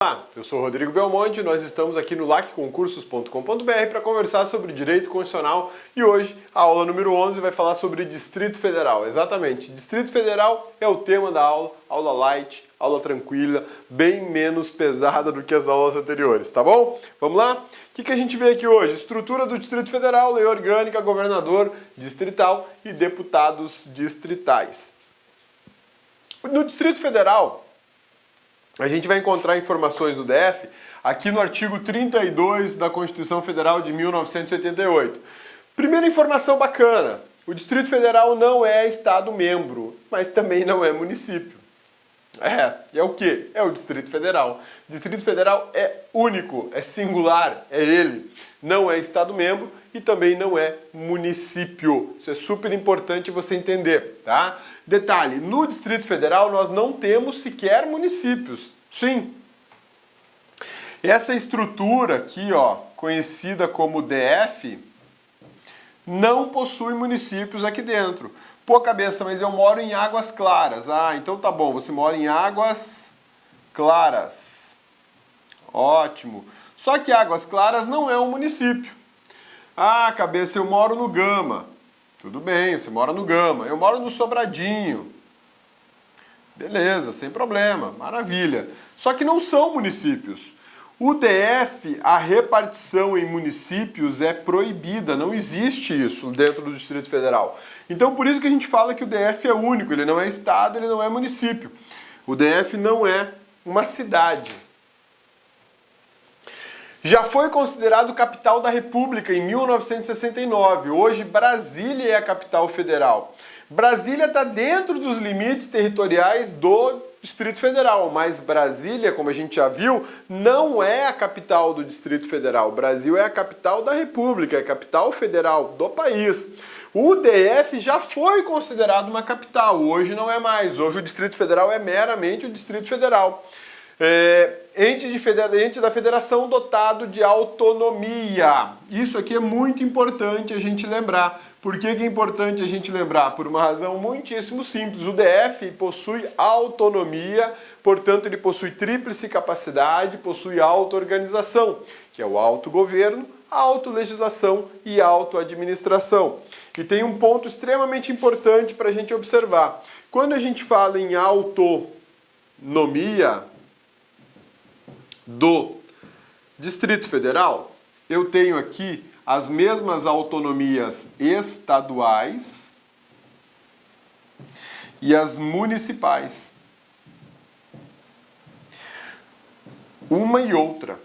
Olá, eu sou Rodrigo Belmonte e nós estamos aqui no lacconcursos.com.br para conversar sobre direito constitucional e hoje a aula número 11 vai falar sobre Distrito Federal. Exatamente, Distrito Federal é o tema da aula, aula light, aula tranquila, bem menos pesada do que as aulas anteriores, tá bom? Vamos lá? O que a gente vê aqui hoje? Estrutura do Distrito Federal, lei orgânica, governador distrital e deputados distritais. No Distrito Federal, a gente vai encontrar informações do DF aqui no artigo 32 da Constituição Federal de 1988. Primeira informação bacana, o Distrito Federal não é Estado membro, mas também não é município. É o quê? É o Distrito Federal. O Distrito Federal é único, é singular, é ele. Não é Estado membro e também não é município. Isso é super importante você entender, tá? Detalhe, no Distrito Federal nós não temos sequer municípios. Sim. Essa estrutura aqui, ó, conhecida como DF, não possui municípios aqui dentro. Pô, cabeça, mas eu moro em Águas Claras. Ah, então tá bom, você mora em Águas Claras. Ótimo. Só que Águas Claras não é um município. Ah, cabeça, eu moro no Gama. Tudo bem, você mora no Gama. Eu moro no Sobradinho. Beleza, sem problema, maravilha. Só que não são municípios. O DF, a repartição em municípios é proibida, não existe isso dentro do Distrito Federal. Então por isso que a gente fala que o DF é único, ele não é estado, ele não é município. O DF não é uma cidade. Já foi considerado capital da República em 1969. Hoje Brasília é a capital federal. Brasília está dentro dos limites territoriais do Distrito Federal, mas Brasília, como a gente já viu, não é a capital do Distrito Federal. Brasil é a capital da República, é a capital federal do país. O DF já foi considerado uma capital, hoje não é mais. Hoje o Distrito Federal é meramente o Distrito Federal. Ente da federação dotado de autonomia. Isso aqui é muito importante a gente lembrar. Por que é importante a gente lembrar? Por uma razão muitíssimo simples. O DF possui autonomia, portanto ele possui tríplice capacidade, possui auto-organização, que é o autogoverno, a autolegislação e a autoadministração. E tem um ponto extremamente importante para a gente observar. Quando a gente fala em autonomia do Distrito Federal, eu tenho aqui as mesmas autonomias estaduais e as municipais. Uma e outra.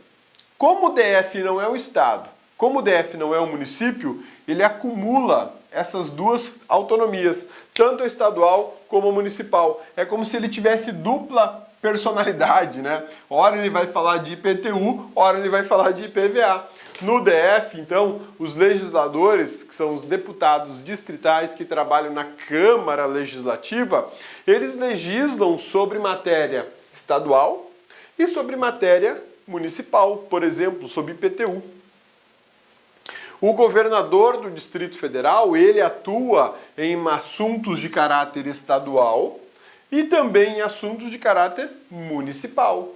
Como o DF não é um estado, como o DF não é um município, ele acumula essas duas autonomias, tanto a estadual como a municipal. É como se ele tivesse dupla personalidade, né? Ora ele vai falar de IPTU, ora ele vai falar de IPVA. No DF, então, os legisladores, que são os deputados distritais que trabalham na Câmara Legislativa, eles legislam sobre matéria estadual e sobre matéria municipal, por exemplo, sobre IPTU. O governador do Distrito Federal, ele atua em assuntos de caráter estadual e também em assuntos de caráter municipal.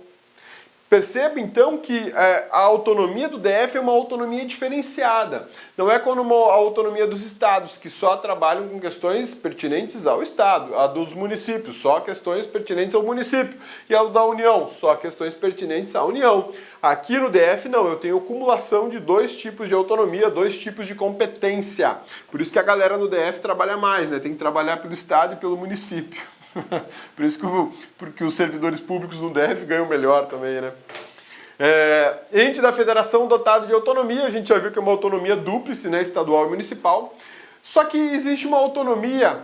Perceba então que a autonomia do DF é uma autonomia diferenciada. Não é como a autonomia dos estados, que só trabalham com questões pertinentes ao estado, a dos municípios, só questões pertinentes ao município, e a da União, só questões pertinentes à União. Aqui no DF não, eu tenho acumulação de dois tipos de autonomia, dois tipos de competência. Por isso que a galera no DF trabalha mais, né? Tem que trabalhar pelo estado e pelo município. Por isso porque os servidores públicos no DF ganham melhor também, né? Ente da federação dotado de autonomia, a gente já viu que é uma autonomia dúplice, né? Estadual e municipal. Só que existe uma autonomia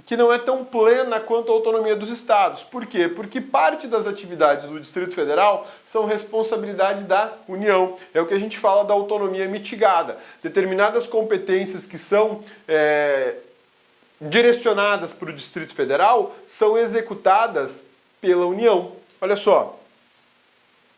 que não é tão plena quanto a autonomia dos estados. Por quê? Porque parte das atividades do Distrito Federal são responsabilidade da União. É o que a gente fala da autonomia mitigada. Determinadas competências que são direcionadas para o Distrito Federal são executadas pela União. Olha só,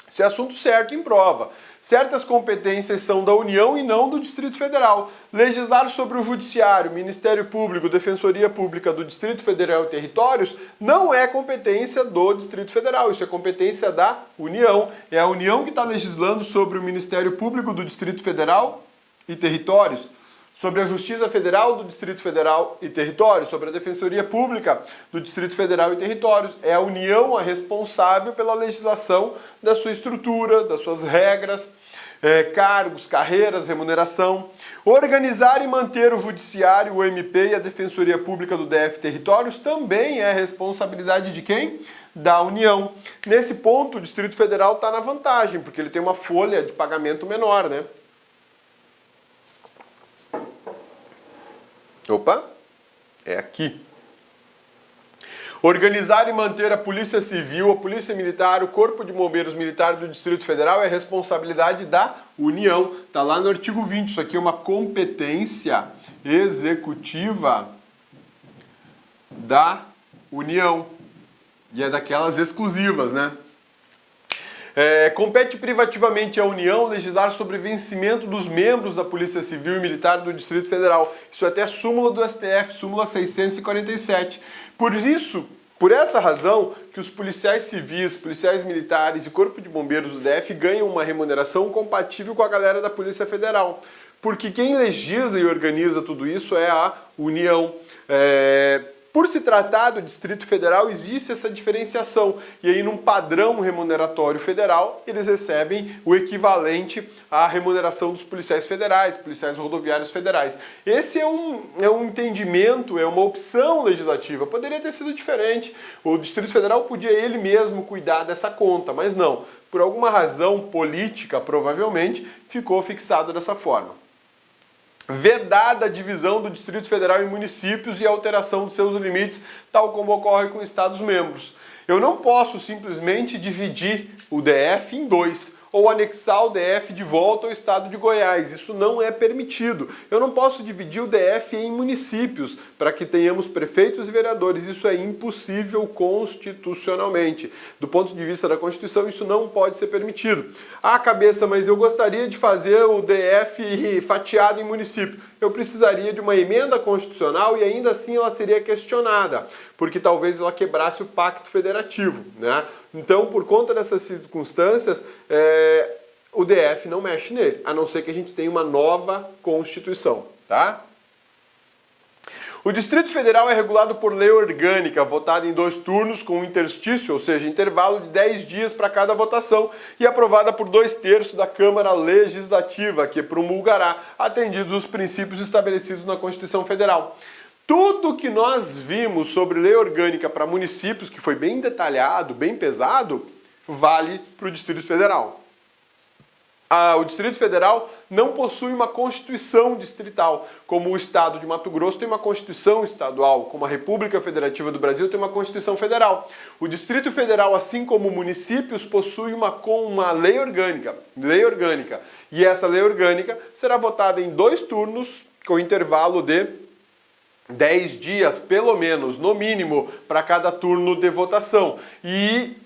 Isso é assunto certo em prova. Certas competências são da União e não do Distrito Federal. Legislar sobre o Judiciário, Ministério Público, Defensoria Pública do Distrito Federal e Territórios não é competência do Distrito Federal, isso é competência da União. É a União que está legislando sobre o Ministério Público do Distrito Federal e Territórios, sobre a Justiça Federal do Distrito Federal e Territórios, sobre a Defensoria Pública do Distrito Federal e Territórios. É a União a responsável pela legislação da sua estrutura, das suas regras, cargos, carreiras, remuneração. Organizar e manter o Judiciário, o MP e a Defensoria Pública do DF Territórios também é responsabilidade de quem? Da União. Nesse ponto, o Distrito Federal está na vantagem, porque ele tem uma folha de pagamento menor, né? Opa, é aqui. Organizar e manter a Polícia Civil, a Polícia Militar, o Corpo de Bombeiros Militar do Distrito Federal é responsabilidade da União. Está lá no artigo 20. Isso aqui é uma competência executiva da União. E é daquelas exclusivas, né? Compete privativamente à União legislar sobre vencimento dos membros da Polícia Civil e Militar do Distrito Federal. Isso é até súmula do STF, súmula 647. Por essa razão, que os policiais civis, policiais militares e Corpo de Bombeiros do DF ganham uma remuneração compatível com a galera da Polícia Federal. Porque quem legisla e organiza tudo isso é a União. Por se tratar do Distrito Federal, existe essa diferenciação. E aí, num padrão remuneratório federal, eles recebem o equivalente à remuneração dos policiais federais, policiais rodoviários federais. Esse é um entendimento, é uma opção legislativa. Poderia ter sido diferente. O Distrito Federal podia ele mesmo cuidar dessa conta, mas não. Por alguma razão política, provavelmente, ficou fixado dessa forma. Vedada a divisão do Distrito Federal em municípios e a alteração dos seus limites, tal como ocorre com estados-membros. Eu não posso simplesmente dividir o DF em dois, ou anexar o DF de volta ao estado de Goiás. Isso não é permitido. Eu não posso dividir o DF em municípios para que tenhamos prefeitos e vereadores. Isso é impossível constitucionalmente. Do ponto de vista da Constituição, isso não pode ser permitido. Ah, cabeça, mas eu gostaria de fazer o DF fatiado em município. Eu precisaria de uma emenda constitucional e ainda assim ela seria questionada, porque talvez ela quebrasse o pacto federativo, né? Então, por conta dessas circunstâncias, o DF não mexe nele, a não ser que a gente tenha uma nova Constituição, tá? O Distrito Federal é regulado por lei orgânica, votada em 2 turnos com interstício, ou seja, intervalo de 10 dias para cada votação, e aprovada por 2/3 da Câmara Legislativa, que promulgará, atendidos os princípios estabelecidos na Constituição Federal. Tudo que nós vimos sobre lei orgânica para municípios, que foi bem detalhado, bem pesado, vale para o Distrito Federal. O Distrito Federal não possui uma Constituição distrital, como o Estado de Mato Grosso tem uma Constituição estadual, como a República Federativa do Brasil tem uma Constituição Federal. O Distrito Federal, assim como municípios, possui uma lei orgânica. E essa lei orgânica será votada em 2 turnos, com intervalo de 10 dias, pelo menos, no mínimo, para cada turno de votação. E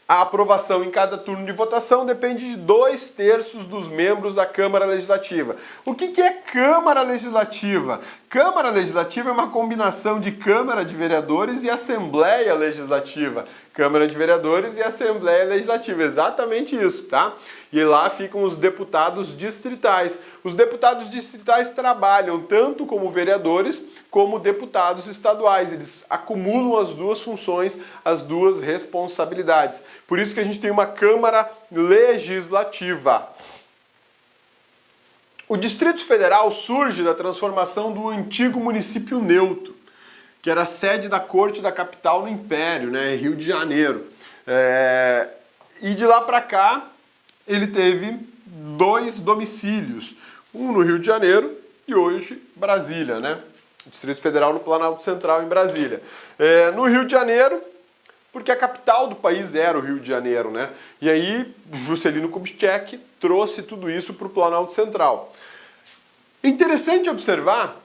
a aprovação em cada turno de votação depende de 2/3 dos membros da Câmara Legislativa. O que é Câmara Legislativa? Câmara Legislativa é uma combinação de Câmara de Vereadores e Assembleia Legislativa. Câmara de Vereadores e Assembleia Legislativa, exatamente isso, tá? E lá ficam os deputados distritais. Os deputados distritais trabalham tanto como vereadores como deputados estaduais. Eles acumulam as 2 funções, as 2 responsabilidades. Por isso que a gente tem uma Câmara Legislativa. O Distrito Federal surge da transformação do antigo município neutro, que era a sede da Corte da Capital no Império, né, Rio de Janeiro. E de lá para cá, ele teve 2 domicílios, um no Rio de Janeiro e hoje Brasília, né? O Distrito Federal no Planalto Central em Brasília. No Rio de Janeiro, porque a capital do país era o Rio de Janeiro, né? E aí Juscelino Kubitschek trouxe tudo isso para o Planalto Central. Interessante observar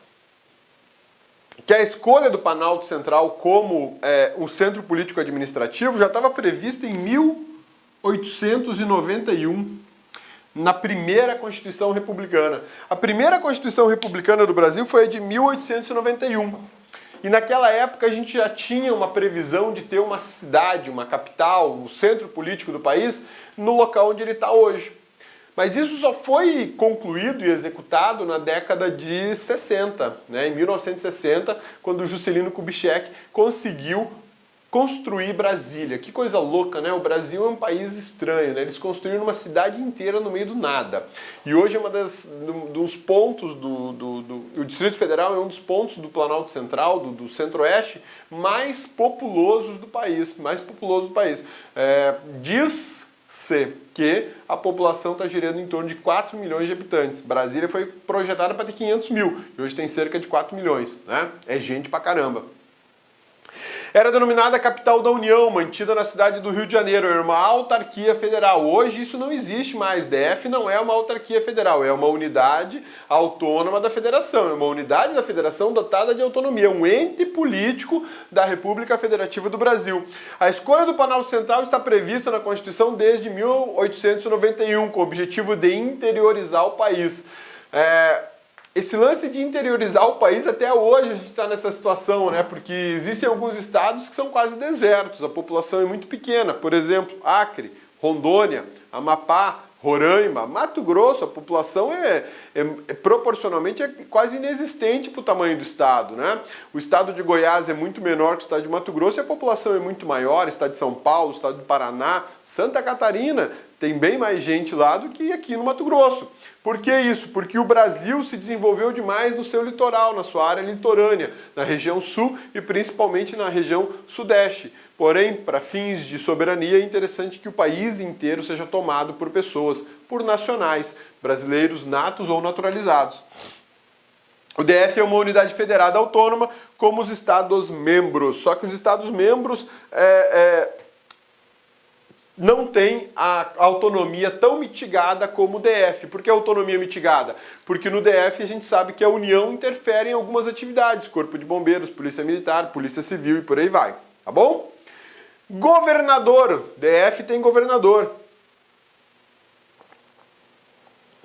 que a escolha do Planalto Central como o centro político administrativo já estava prevista em 1891, na primeira Constituição Republicana. A primeira Constituição Republicana do Brasil foi a de 1891. E naquela época a gente já tinha uma previsão de ter uma cidade, uma capital, o centro político do país, no local onde ele está hoje. Mas isso só foi concluído e executado na década de 60, né? Em 1960, quando Juscelino Kubitschek conseguiu construir Brasília. Que coisa louca, né? O Brasil é um país estranho, né? Eles construíram uma cidade inteira no meio do nada. E hoje é dos pontos o Distrito Federal é um dos pontos do Planalto Central, do Centro-Oeste, mais populosos do país. Diz-se que a população está girando em torno de 4 milhões de habitantes. Brasília foi projetada para ter 500 mil e hoje tem cerca de 4 milhões, né? É gente pra caramba. Era denominada a capital da União, mantida na cidade do Rio de Janeiro, era uma autarquia federal. Hoje isso não existe mais, DF não é uma autarquia federal, é uma unidade autônoma da federação, é uma unidade da federação dotada de autonomia, é um ente político da República Federativa do Brasil. A escolha do Planalto Central está prevista na Constituição desde 1891, com o objetivo de interiorizar o país. Esse lance de interiorizar o país, até hoje a gente está nessa situação, né? Porque existem alguns estados que são quase desertos, a população é muito pequena. Por exemplo, Acre, Rondônia, Amapá, Roraima, Mato Grosso, a população proporcionalmente quase inexistente para o tamanho do estado, né? O estado de Goiás é muito menor que o estado de Mato Grosso e a população é muito maior, o estado de São Paulo, o estado do Paraná, Santa Catarina, tem bem mais gente lá do que aqui no Mato Grosso. Por que isso? Porque o Brasil se desenvolveu demais no seu litoral, na sua área litorânea, na região sul e principalmente na região sudeste. Porém, para fins de soberania, é interessante que o país inteiro seja tomado por pessoas, por nacionais, brasileiros natos ou naturalizados. O DF é uma unidade federada autônoma como os Estados-membros, só que os Estados-membros não tem a autonomia tão mitigada como o DF. Por que a autonomia mitigada? Porque no DF a gente sabe que a União interfere em algumas atividades, Corpo de Bombeiros, Polícia Militar, Polícia Civil e por aí vai, tá bom? Governador, DF tem governador.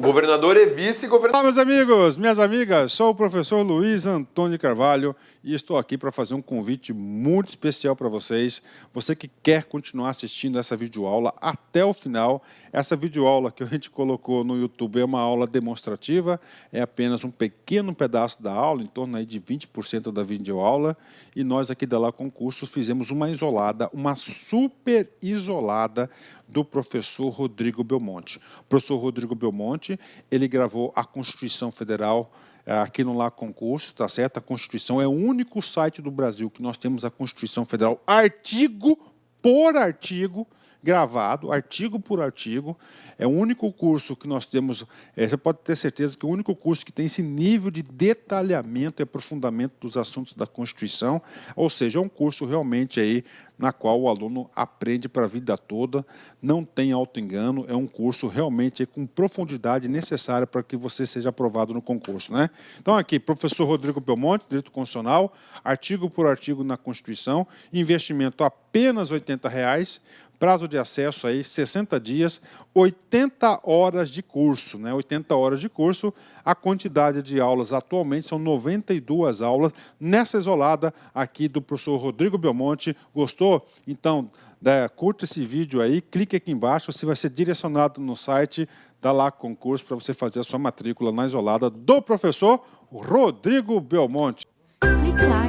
Governador e vice-governador. Olá, meus amigos, minhas amigas, sou o professor Luiz Antônio Carvalho e estou aqui para fazer um convite muito especial para vocês. Você que quer continuar assistindo essa videoaula até o final. Essa videoaula que a gente colocou no YouTube é uma aula demonstrativa, é apenas um pequeno pedaço da aula, em torno aí de 20% da videoaula. E nós aqui da Lá Concursos fizemos uma isolada, uma super isolada do professor Rodrigo Belmonte. O professor Rodrigo Belmonte, ele gravou a Constituição Federal aqui no Lá Concursos, tá certo? A Constituição é o único site do Brasil que nós temos a Constituição Federal artigo por artigo, gravado, artigo por artigo. É o único curso que nós temos, você pode ter certeza que o único curso que tem esse nível de detalhamento e aprofundamento dos assuntos da Constituição, ou seja, é um curso realmente aí na qual o aluno aprende para a vida toda, não tem auto-engano, é um curso realmente com profundidade necessária para que você seja aprovado no concurso, né? Então aqui, professor Rodrigo Belmonte, Direito Constitucional, artigo por artigo na Constituição, investimento apenas R$ 80, prazo de acesso aí 60 dias, 80 horas de curso, né? 80 horas de curso, a quantidade de aulas atualmente são 92 aulas, nessa isolada aqui do professor Rodrigo Belmonte. Gostou? Então, curta esse vídeo aí, clique aqui embaixo, você vai ser direcionado no site da Lá Concurso para você fazer a sua matrícula na isolada do professor Rodrigo Belmonte. Clique lá.